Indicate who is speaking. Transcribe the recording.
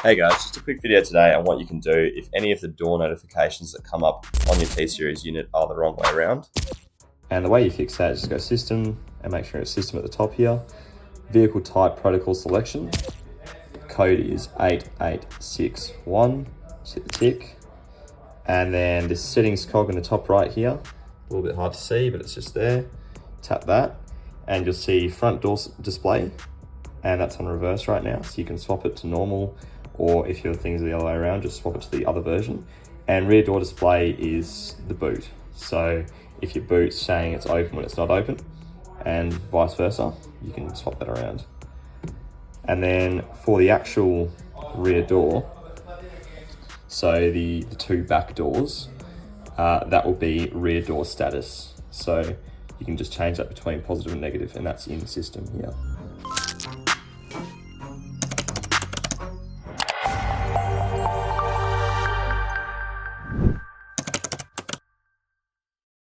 Speaker 1: Hey guys, just a quick video today on what you can do if any of the door notifications that come up on your T-Series unit are the wrong way around. And the way you fix that is just go System and make sure it's System at the top here. Vehicle Type Protocol Selection. Code is 8861. Just hit the tick. And then this settings cog in the top right here. A little bit hard to see, but it's just there. Tap that and you'll see front door display. And that's on reverse right now, so you can swap it to normal, or if your things are the other way around, just swap it to the other version. And rear door display is the boot. So if your boot's saying it's open when it's not open, and vice versa, you can swap that around. And then for the actual rear door, so the two back doors, that will be rear door status. So you can just change that between positive and negative, and that's in System here.